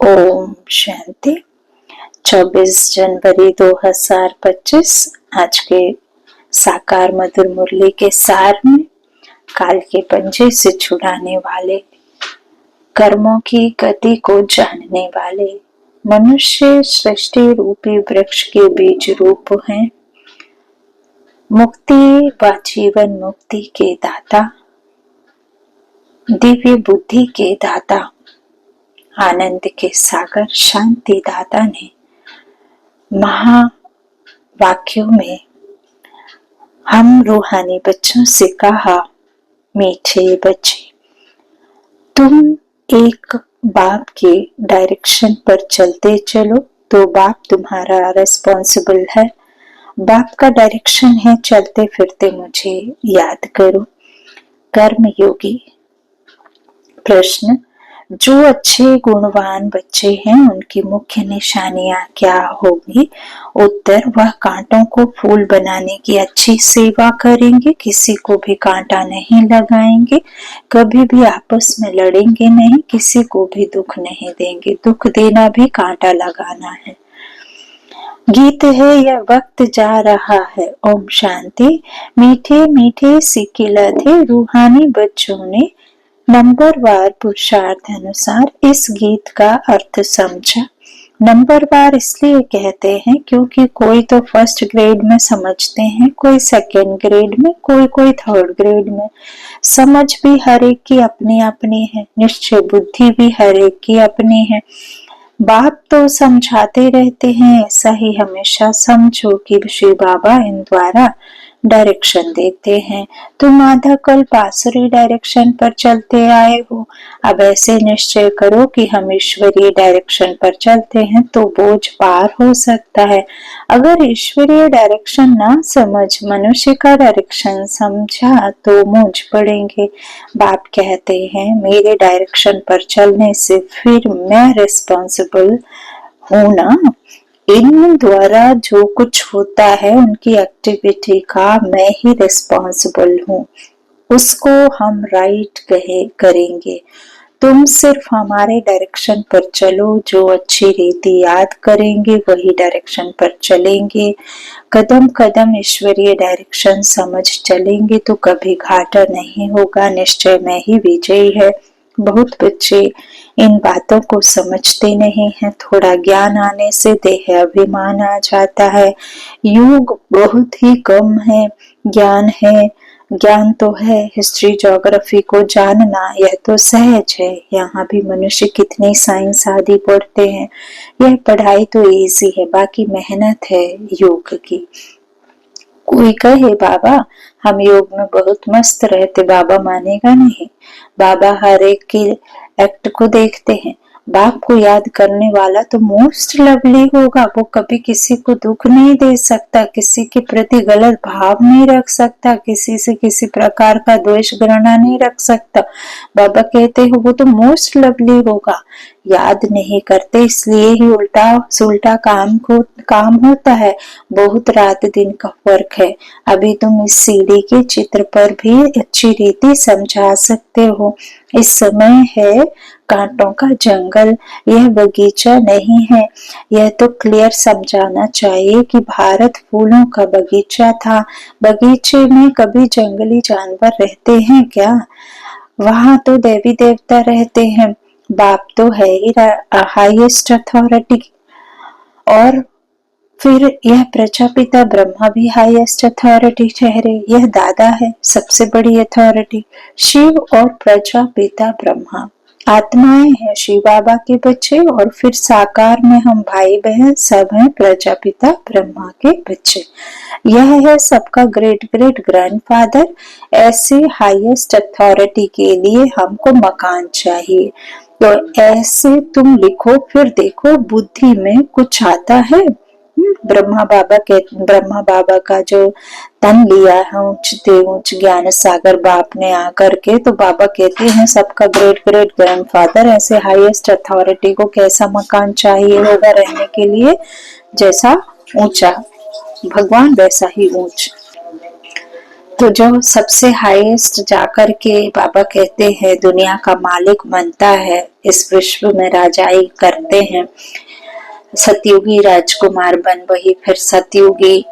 ओम शांति। 24 जनवरी 2025 आज के साकार मधुर मुरली के सार में काल के पंजे से छुड़ाने वाले, कर्मों की गति को जानने वाले मनुष्य सृष्टि रूपी वृक्ष के बीज रूप हैं। मुक्ति व जीवन मुक्ति के दाता, दिव्य बुद्धि के दाता, आनंद के सागर शांति दाता ने महावाक्यों में हम रूहानी बच्चों से कहा, मीठे बच्चे, तुम एक बाप के डायरेक्शन पर चलते चलो तो बाप तुम्हारा रिस्पॉन्सिबल है। बाप का डायरेक्शन है चलते फिरते मुझे याद करो। कर्म योगी। प्रश्न, जो अच्छे गुणवान बच्चे हैं उनकी मुख्य निशानियां क्या होगी? उत्तर, वह कांटों को फूल बनाने की अच्छी सेवा करेंगे, किसी को भी कांटा नहीं लगाएंगे, कभी भी आपस में लड़ेंगे नहीं, किसी को भी दुख नहीं देंगे। दुख देना भी कांटा लगाना है। गीत है यह वक्त जा रहा है। ओम शांति। मीठे मीठे सिकिला थे रूहानी बच्चों ने नंबरवार पुरुषार्थ अनुसार इस गीत का अर्थ समझा। नंबरवार इसलिए कहते हैं क्योंकि कोई तो फर्स्ट ग्रेड में समझते हैं, कोई सेकंड ग्रेड में, कोई थर्ड ग्रेड में। समझ भी हर एक की अपनी अपनी है, निश्चय बुद्धि भी हर एक की अपनी है। बाप तो समझाते रहते हैं, ऐसा ही हमेशा समझो कि श्री बाबा इन द्वारा डायरेक्शन देते हैं। तुम आधा कल्प आसुरी डायरेक्शन पर चलते आए हो, अब ऐसे निश्चय करो कि हम ईश्वरीय डायरेक्शन पर चलते हैं तो बोझ पार हो सकता है। अगर ईश्वरीय डायरेक्शन ना समझ मनुष्य का डायरेक्शन समझा तो मूंझ पड़ेंगे। बाप कहते हैं मेरे डायरेक्शन पर चलने से फिर मैं रिस्पॉन्सिबल हूं ना। इन द्वारा जो कुछ होता है उनकी एक्टिविटी का मैं ही रिस्पॉन्सिबल हूँ, उसको हम राइट करेंगे। तुम सिर्फ हमारे डायरेक्शन पर चलो, जो अच्छी रीति याद करेंगे वही डायरेक्शन पर चलेंगे। कदम कदम ईश्वरीय डायरेक्शन समझ चलेंगे तो कभी घाटा नहीं होगा, निश्चय में ही विजयी है। बहुत बच्चे इन बातों को समझते नहीं हैं। थोड़ा ज्ञान आने से देह अभिमान आ जाता है। युग बहुत ही कम है, ज्ञान है, ज्ञान तो है, हिस्ट्री ज्योग्राफी को जानना यह तो सहज है। यहाँ भी मनुष्य कितनी साइंस आदि पढ़ते हैं, यह पढ़ाई तो इजी है, बाकी मेहनत है योग की। कोई कहे बाबा हम योग में बहुत मस्त रहते, बाबा मानेगा नहीं। बाबा हर एक के एक्ट को देखते हैं। बाप को याद करने वाला तो मोस्ट लवली होगा, वो कभी किसी को दुख नहीं दे सकता, किसी के प्रति गलत भाव नहीं रख सकता, किसी से किसी प्रकार का द्वेष घृणा नहीं रख सकता। बाबा कहते हो वो तो मोस्ट लवली होगा। याद नहीं करते इसलिए ही उल्टा काम होता है। बहुत रात दिन का फर्क है। अभी तुम इस सीढ़ी के चित्र पर भी अच्छी रीति समझा सकते हो। इस समय है कांटों का जंगल, यह बगीचा नहीं है। यह तो क्लियर समझाना चाहिए कि भारत फूलों का बगीचा था। बगीचे में कभी जंगली जानवर रहते हैं क्या? वहां तो देवी देवता रहते हैं। बाप तो है ही हाईएस्ट अथॉरिटी, और फिर यह प्रजापिता ब्रह्मा भी हाईएस्ट अथॉरिटी ठहरे। यह दादा है सबसे बड़ी अथॉरिटी। शिव और प्रजापिता ब्रह्मा आत्माएं हैं शिव बाबा के बच्चे, और फिर साकार में हम भाई बहन सब हैं प्रजापिता ब्रह्मा के बच्चे। यह है सबका ग्रेट ग्रेट ग्रैंडफादर। ऐसे हाईएस्ट अथॉरिटी के लिए हमको मकान चाहिए। तो ऐसे तुम लिखो, फिर देखो बुद्धि में कुछ आता है। ब्रह्मा बाबा का जो तन लिया है ऊंच ज्ञान सागर बाप ने आकर के, तो बाबा कहते हैं सबका ग्रेट ग्रेट ग्रैंडफादर। ऐसे हाईएस्ट अथॉरिटी को कैसा मकान चाहिए होगा रहने के लिए? जैसा ऊंचा भगवान वैसा ही ऊंच। तो जो सबसे हाईएस्ट जाकर के बाबा कहते हैं दुनिया का मालिक बनता है, इस विश्व में राजाई करते हैं, सतयुगी राजकुमार बन वही फिर सतयुगी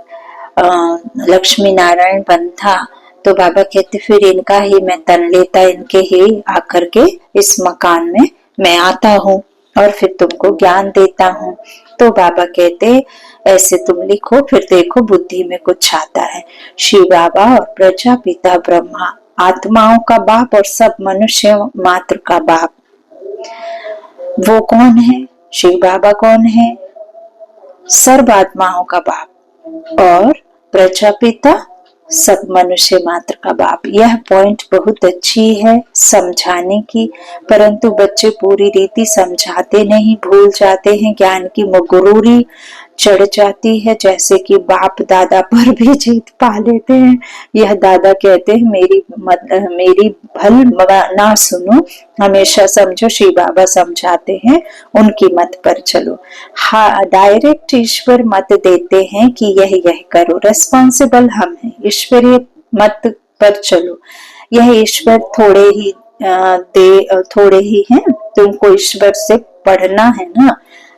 लक्ष्मी नारायण बन था। तो बाबा कहते फिर इनका ही मैं तन लेता, इनके ही आकर के इस मकान में मैं आता हूँ और फिर तुमको ज्ञान देता हूँ। तो बाबा कहते ऐसे तुम लिखो, फिर देखो बुद्धि में कुछ आता है। शिव बाबा और प्रजापिता ब्रह्मा आत्माओं का बाप और सब मनुष्य मात्र का बाप, वो कौन है? शिव बाबा कौन है? सर्व आत्माओं का बाप और प्रजापिता सब मनुष्य मात्र का बाप। यह पॉइंट बहुत अच्छी है समझाने की, परंतु बच्चे पूरी रीति समझाते नहीं, भूल जाते हैं, ज्ञान की मगरूरी चढ़ जाती है, जैसे कि बाप दादा पर भी जीत पा लेते हैं। यह दादा कहते हैं मेरी भल ना सुनो, हमेशा समझो श्री बाबा समझाते हैं, उनकी मत पर चलो। हाँ, डायरेक्ट ईश्वर मत देते हैं कि यह करो, रेस्पॉन्सिबल हम हैं, ईश्वरीय मत पर चलो। यह ईश्वर थोड़े ही हैं, तुमको ईश्वर से पढ़ना है ना,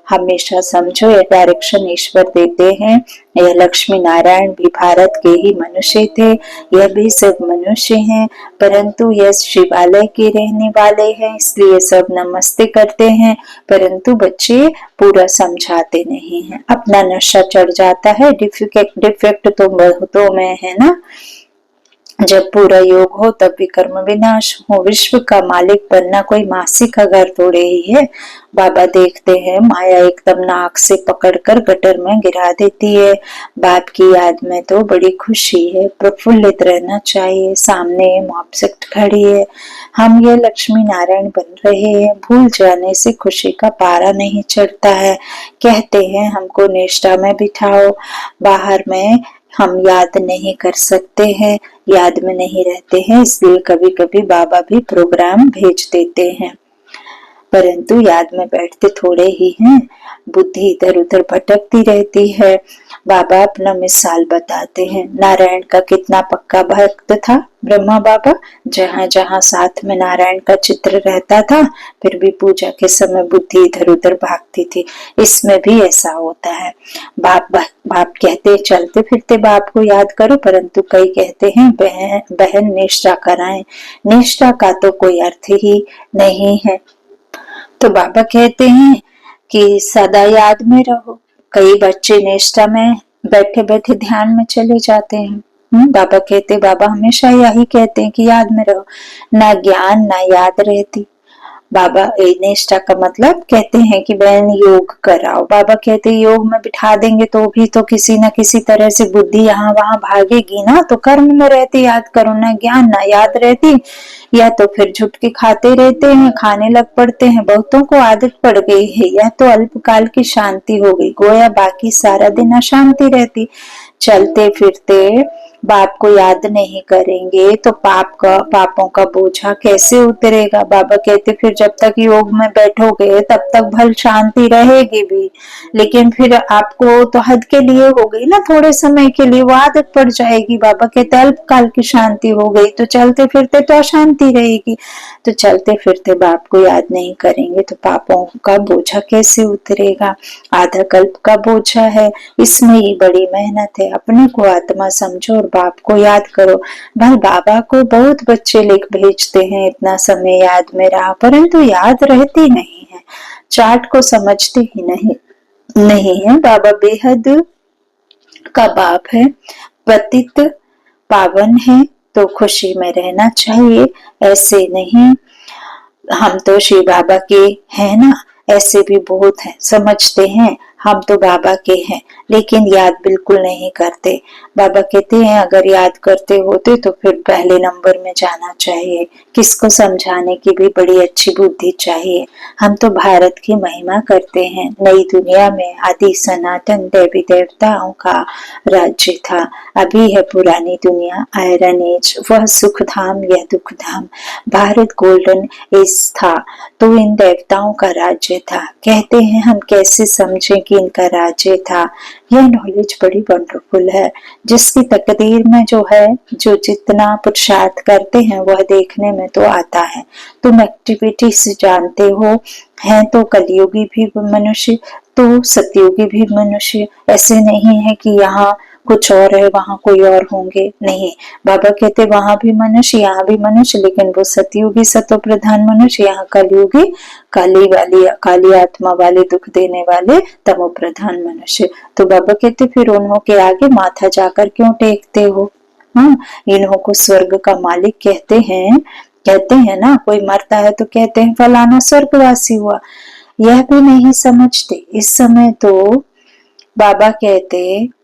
हमेशा समझो ये डायरेक्शन ईश्वर देते हैं। यह लक्ष्मी नारायण भी भारत के ही मनुष्य थे, यह भी सब मनुष्य हैं, परंतु यह शिवालय के रहने वाले हैं, इसलिए सब नमस्ते करते हैं, परंतु बच्चे पूरा समझाते नहीं हैं। अपना नशा चढ़ जाता है, डिफेक्ट तो बहुतों में है ना। जब पूरा योग हो तब भी कर्म विनाश हो। विश्व का मालिक बनना कोई मासी का घर थोड़े ही है। बाबा देखते हैं माया एकदम नाक से पकड़कर गटर में गिरा देती है। बाप की याद में तो बड़ी खुशी है, प्रफुल्लित रहना चाहिए। सामने मॉब्जेक्ट खड़ी है, हम ये लक्ष्मी नारायण बन रहे हैं, भूल जाने से खुशी का पारा नहीं चढ़ता है। कहते हैं हमको निष्ठा में बिठाओ, बाहर में हम याद नहीं कर सकते हैं, याद में नहीं रहते हैं, इसलिए कभी कभी बाबा भी प्रोग्राम भेज देते हैं, परंतु याद में बैठते थोड़े ही हैं, बुद्धि इधर उधर भटकती रहती है। बाबा अपना मिसाल बताते हैं, नारायण का कितना पक्का भक्त था ब्रह्मा बाबा, जहाँ जहाँ साथ में नारायण का चित्र रहता था, फिर भी पूजा के समय बुद्धि इधर उधर भागती थी। इसमें भी ऐसा होता है। बाप कहते चलते फिरते बाप को याद करो, परंतु कई कहते हैं बहन निष्ठा कराएं। निष्ठा का तो कोई अर्थ ही नहीं है। तो बाबा कहते हैं कि सदा याद में रहो। कई बच्चे निष्ठा में बैठे बैठे ध्यान में चले जाते हैं। बाबा कहते, बाबा हमेशा यही कहते हैं कि याद में रहो, ना ज्ञान ना याद रहती। बाबा निष्ठा का मतलब कहते हैं कि बहन योग कराओ। बाबा कहते योग में बिठा देंगे तो भी तो किसी न किसी तरह से बुद्धि यहाँ वहां भागेगी ना, तो कर्म में रहती, याद करो, ना ज्ञान ना याद रहती, या तो फिर झुटके खाते रहते हैं, खाने लग पड़ते हैं। बहुतों को आदत पड़ गई है, यह तो अल्पकाल की शांति हो गई, गोया बाकी सारा दिन अशांति रहती। चलते फिरते बाप को याद नहीं करेंगे तो पापों का बोझा कैसे उतरेगा। बाबा कहते फिर जब तक योग में बैठोगे तब तक भल शांति रहेगी भी, लेकिन फिर आपको तो हद के लिए हो गई ना, थोड़े समय के लिए वो आदत पड़ जाएगी। बाबा कहते अल्पकाल की शांति हो गई तो चलते फिरते तो अशांति रहेगी। तो चलते फिरते बाप को याद नहीं करेंगे तो पापों का बोझा कैसे उतरेगा। आधा कल्प का बोझा है, इसमें ही बड़ी मेहनत है। अपने को आत्मा समझो और बाप को याद करो। भाई बाबा को बहुत बच्चे लिख भेजते हैं, इतना समय याद में रहा, परंतु याद रहती नहीं है, चार्ट को समझते ही नहीं है। बाबा बेहद का बाप है, पतित पावन है, तो खुशी में रहना चाहिए। ऐसे नहीं हम तो श्री बाबा के हैं ना, ऐसे भी बहुत हैं, समझते हैं हम तो बाबा के हैं, लेकिन याद बिल्कुल नहीं करते। बाबा कहते हैं अगर याद करते होते तो फिर पहले नंबर में जाना चाहिए। किसको समझाने की भी बड़ी अच्छी बुद्धि चाहिए। हम तो भारत की महिमा करते हैं। नई दुनिया में आदि सनातन देवी देवताओं का राज्य था, अभी है पुरानी दुनिया, आयरन एज, वह सुख धाम यह दुख धाम। भारत गोल्डन एज था तो इन देवताओं का राज्य था। कहते हैं हम कैसे समझें कि इनका राज्य था। यह नॉलेज बड़ी वंडरफुल है, जिसकी तकदीर में जो है, जो जितना पुरुषार्थ करते हैं वह देखने में तो आता है। तुम एक्टिविटी से जानते हो, हैं तो कलयुगी भी मनुष्य तो सतयुगी भी मनुष्य। ऐसे नहीं है कि यहाँ कुछ और है वहां कोई और होंगे, नहीं। बाबा कहते वहां भी मनुष्य यहाँ भी मनुष्य, लेकिन वो सतयुगी सतो प्रधान मनुष्य, यहाँ कलयुगी काली आत्मा वाले दुख देने वाले तमो प्रधान मनुष्य। तो बाबा कहते फिर उन्हों के आगे माथा जाकर क्यों टेकते हो? हाँ, इन्हों को स्वर्ग का मालिक कहते हैं ना, कोई मरता है तो कहते हैं फलाना स्वर्गवासी हुआ। यह भी नहीं समझते। इस समय तो बाबा कहते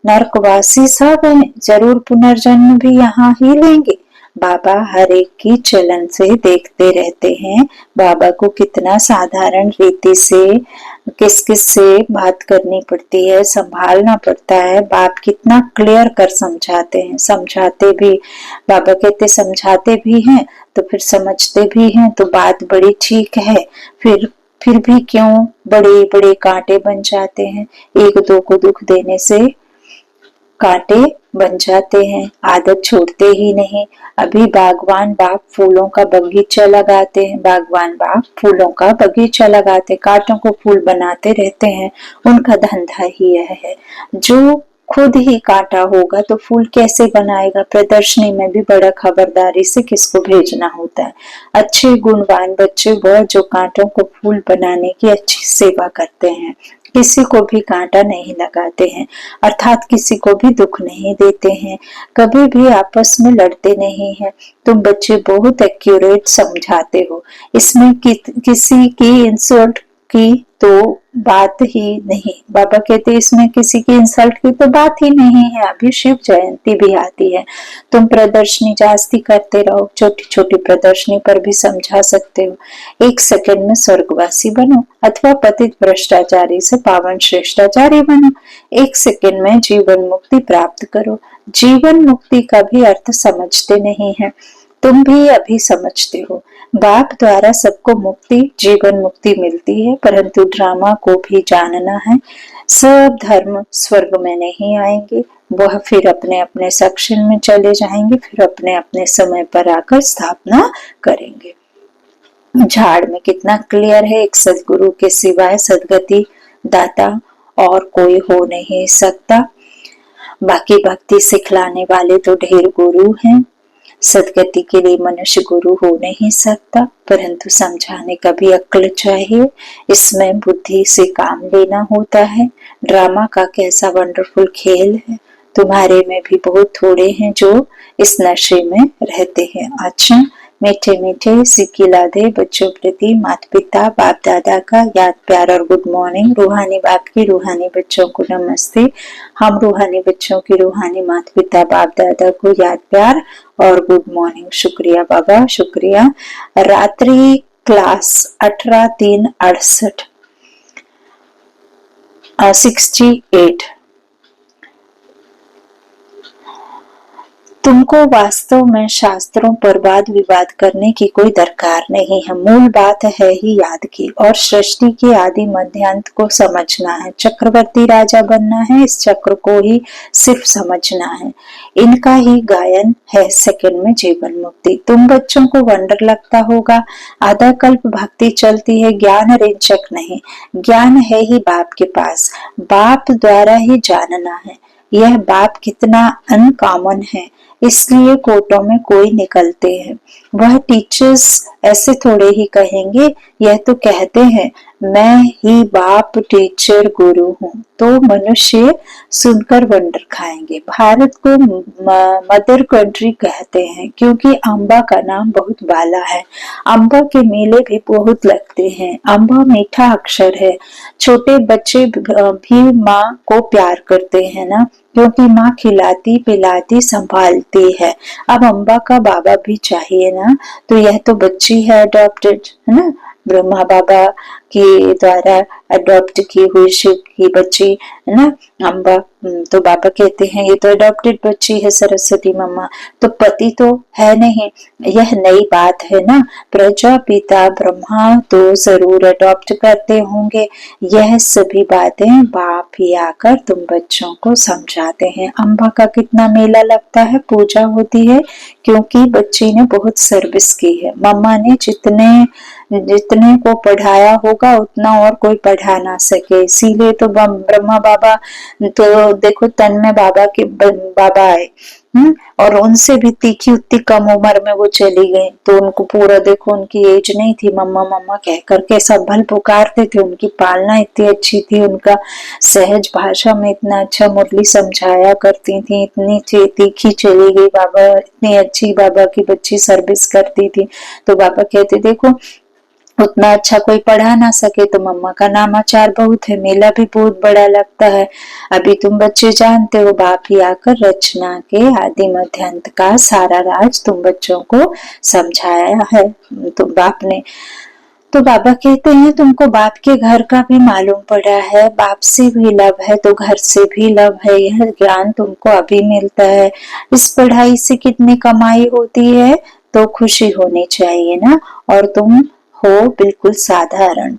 नरकवासी सब हैं, जरूर पुनर्जन्म भी यहाँ ही लेंगे। बाबा हर एक की चलन से देखते रहते हैं। बाबा को कितना साधारण रीति से किस किस से बात करनी पड़ती है, संभालना पड़ता है। बाप कितना क्लियर कर समझाते हैं, समझाते भी। बाबा कहते समझाते भी हैं तो फिर समझते भी हैं, तो बात बड़ी ठीक है। फिर भी क्यों बड़े बड़े कांटे बन जाते हैं? एक दो को दुख देने से कांटे बन जाते हैं, आदत छोड़ते ही नहीं। अभी बागवान बाप फूलों का बगीचा लगाते हैं, बागवान बाप फूलों का बगीचा लगाते, कांटों को फूल बनाते रहते हैं। उनका धंधा ही यह है। जो खुद ही कांटा होगा तो फूल कैसे बनाएगा? प्रदर्शनी में भी बड़ा खबरदारी से किसको भेजना होता है। अच्छे गुणवान बच्चे वह जो कांटों को फूल बनाने की अच्छी सेवा करते हैं, किसी को भी कांटा नहीं लगाते हैं, अर्थात किसी को भी दुख नहीं देते हैं, कभी भी आपस में लड़ते नहीं हैं। तुम बच्चे बहुत एक्यूरेट समझाते हो। इसमें किसी की इंसल्ट की तो बात ही नहीं। बाबा कहते इसमें किसी की इंसल्ट की तो बात ही नहीं है। अभी शिव जयंती भी आती है, तुम प्रदर्शनी जास्ती करते रहो, छोटी छोटी प्रदर्शनी पर भी समझा सकते हो। 1 सेकंड में स्वर्गवासी बनो अथवा पतित भ्रष्टाचारी से पावन श्रेष्ठाचारी बनो। 1 सेकंड में जीवन मुक्ति प्राप्त करो। जीवन मुक्ति का भी अर्थ समझते नहीं है, तुम भी अभी समझते हो। बाप द्वारा सबको मुक्ति जीवन मुक्ति मिलती है, परंतु ड्रामा को भी जानना है। सब धर्म स्वर्ग में नहीं आएंगे, वह फिर अपने अपने सेक्शन में चले जाएंगे, फिर अपने अपने समय पर आकर स्थापना करेंगे। झाड़ में कितना क्लियर है, एक सदगुरु के सिवाय सदगति दाता और कोई हो नहीं सकता। बाकी भक्ति सिखलाने वाले तो ढेर गुरु हैं, सदगति के लिए मनुष्य गुरु हो नहीं सकता, परंतु समझाने का भी अक्ल चाहिए। इसमें बुद्धि से काम लेना होता है। ड्रामा का कैसा वंडरफुल खेल है। तुम्हारे में भी बहुत थोड़े हैं जो इस नशे में रहते हैं। अच्छा, मीठे मीठे सिक्की लादे बच्चों प्रति माता पिता बाप दादा का याद प्यार और गुड मॉर्निंग। रूहानी बाप की रूहानी बच्चों को नमस्ते। हम रूहानी बच्चों की रूहानी माता पिता बाप दादा को याद प्यार और गुड मॉर्निंग। शुक्रिया बाबा, शुक्रिया। रात्रि क्लास 18-3-68 68। तुमको वास्तव में शास्त्रों पर वाद विवाद करने की कोई दरकार नहीं है। मूल बात है ही याद की, और सृष्टि के आदि मध्यांत को समझना है। चक्रवर्ती राजा बनना है, इस चक्र को ही सिर्फ समझना है। इनका ही गायन है सेकंड में जीवन मुक्ति। तुम बच्चों को वंडर लगता होगा, आधा कल्प भक्ति चलती है, ज्ञान रेंचक नहीं। ज्ञान है ही बाप के पास, बाप द्वारा ही जानना है। यह बाप कितना अनकॉमन है, इसलिए कोटों में कोई निकलते हैं। वह टीचर्स ऐसे थोड़े ही कहेंगे, यह तो कहते हैं मैं ही बाप टीचर गुरु हूँ, तो मनुष्य सुनकर वंडर खाएंगे। भारत को मदर कंट्री कहते हैं क्योंकि अम्बा का नाम बहुत बाला है। अम्बा के मेले भी बहुत लगते हैं। अम्बा मीठा अक्षर है। छोटे बच्चे भी माँ को प्यार करते हैं ना, क्योंकि माँ खिलाती पिलाती संभालती है। अब अम्बा का बाबा भी चाहिए ना, तो यह तो बच्ची है अडॉप्टेड, है ना। ब्रह्मा बाबा के द्वारा अडॉप्ट की हुई शिव की बच्ची है ना अम्बा। तो बाबा कहते हैं ये तो अडॉप्टेड बच्ची है सरस्वती मम्मा, तो पति तो है नहीं, यह नई बात है ना। प्रजापिता ब्रह्मा तो जरूर अडॉप्ट करते होंगे। यह सभी बातें बाप ही आकर तुम बच्चों को समझाते हैं। अम्बा का कितना मेला लगता है, पूजा होती है, क्योंकि बच्ची ने बहुत सर्विस की है। मम्मा ने जितने को पढ़ाया होगा उतना और कोई पढ़ा ना सके, इसीलिए तो ब्रह्मा बाबा तो देखो तन में बाबा आए और उनसे भी तीखी उतनी कम उम्र में वो चली गई, तो उनको पूरा देखो उनकी एज नहीं थी, मम्मा मम्मा कह करके सब भल पुकारते थे। उनकी पालना इतनी अच्छी थी, उनका सहज भाषा में इतना अच्छा मुरली समझाया करती थी, इतनी तीखी चली गई बाबा, इतनी अच्छी बाबा की बच्ची सर्विस करती थी। तो बाबा कहते देखो उतना अच्छा कोई पढ़ा ना सके तो मम्मा का नामाचार बहुत है, मेला भी बहुत बड़ा लगता है। अभी तुम बच्चे जानते हो बाप ही आकर रचना के आदि मध्य अंत का सारा राज तुम बच्चों को समझाया है तुम बाप ने। तो बाबा कहते हैं तुमको बाप के घर का भी मालूम पड़ा है, बाप से भी लव है तो घर से भी लव है, यह ज्ञान तुमको अभी मिलता है। इस पढ़ाई से कितनी कमाई होती है, तो खुशी होनी चाहिए ना, और तुम हो बिल्कुल साधारण।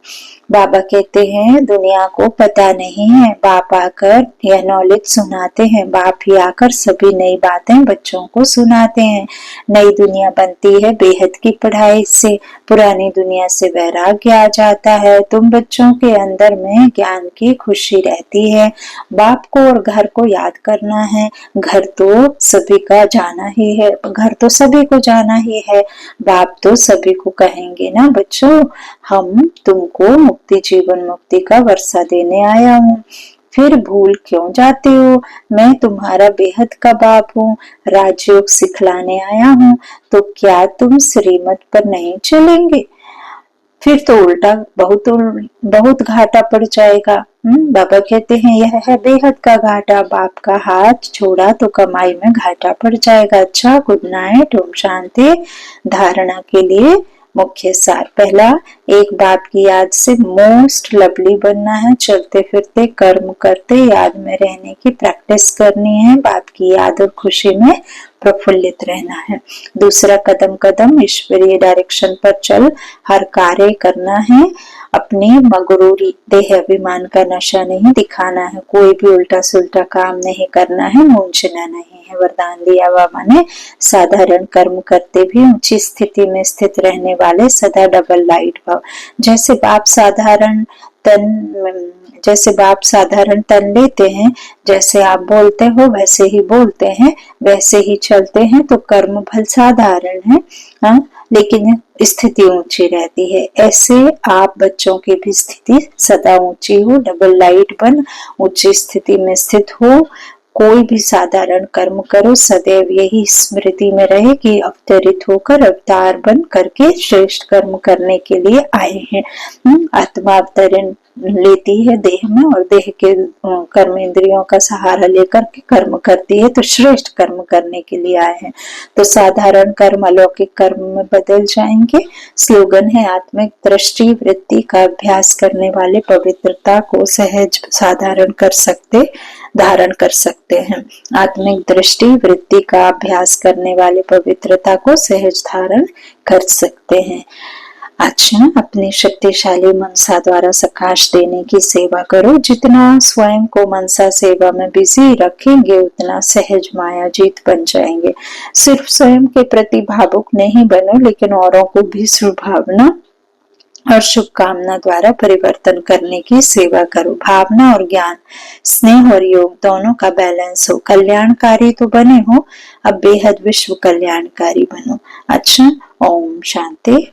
बाबा कहते हैं दुनिया को पता नहीं है, बाप आकर यह नॉलेज सुनाते हैं, बाप ही आकर सभी नई बातें बच्चों को सुनाते हैं। नई दुनिया बनती है बेहद की पढ़ाई से, पुरानी दुनिया से वैराग्य आ जाता है। तुम बच्चों के अंदर में ज्ञान की खुशी रहती है। बाप को और घर को याद करना है, घर तो सभी का जाना ही है, घर तो सभी को जाना ही है, बाप तो सभी को कहेंगे ना बच्चों हम तुमको मुक्ति जीवन मुक्ति का वर्षा देने आया हूँ, फिर भूल क्यों जाते हो, मैं तुम्हारा बेहद का बाप हूँ, राजयोग सिखलाने आया हूँ, तो क्या तुम श्रीमत पर नहीं चलेंगे, फिर तो उल्टा बहुत घाटा पड़ जाएगा। बाबा कहते हैं यह है बेहद का घाटा, बाप का हाथ छोड़ा तो कमाई में घाटा पड़ जाएगा। अच्छा, गुड नाइट, ओम शांति। धारणा के लिए मुख्य सार, पहला, एक बाप की याद से मोस्ट लवली बनना है, चलते फिरते कर्म करते याद में रहने की प्रैक्टिस करनी है, बाप की याद और खुशी में प्रफुल्लित रहना है। दूसरा, कदम कदम ईश्वरीय डायरेक्शन पर चल हर कार्य करना है, अपनी मगरूरी देह अभिमान का नशा नहीं दिखाना है, कोई भी उल्टा सुल्टा काम नहीं करना है, मूंझना नहीं है। वरदान दिया बाबा ने, साधारण कर्म करते भी ऊंची स्थिति में स्थित रहने वाले सदा डबल लाइट भाव। जैसे बाप साधारण तन लेते हैं, जैसे आप बोलते हो वैसे ही बोलते हैं, वैसे ही चलते हैं, तो कर्म फल साधारण है, लेकिन स्थिति ऊंची रहती है। ऐसे आप बच्चों की भी स्थिति सदा ऊंची हो, डबल लाइट बन ऊंची स्थिति में स्थित हो, कोई भी साधारण कर्म करो, सदैव यही स्मृति में रहे कि अवतरित होकर अवतार बन करके श्रेष्ठ कर्म करने के लिए आए हैं। आत्मा अवतरण लेती है देह में और देह के कर्म इंद्रियों का सहारा लेकर के कर्म करती है, तो श्रेष्ठ कर्म करने के लिए आए हैं। तो साधारण कर्म अलौकिक कर्म में बदल जाएंगे। स्लोगन है, आत्मिक दृष्टि वृत्ति का अभ्यास करने वाले पवित्रता को सहज धारण कर सकते हैं। आत्मिक दृष्टि वृत्ति का अभ्यास करने वाले पवित्रता को सहज धारण कर सकते हैं। अच्छा, अपनी शक्तिशाली मनसा द्वारा सकाश देने की सेवा करो। जितना स्वयं को मनसा सेवा में बिजी रखेंगे उतना सहज माया जीत बन जाएंगे। सिर्फ स्वयं के प्रति भावुक नहीं बनो, लेकिन औरों को भी सुभावना और शुभकामना द्वारा परिवर्तन करने की सेवा करो। भावना और ज्ञान, स्नेह और योग दोनों का बैलेंस हो। कल्याणकारी तो बने हो, अब बेहद विश्व कल्याणकारी बनो। अच्छा, ओम शांति।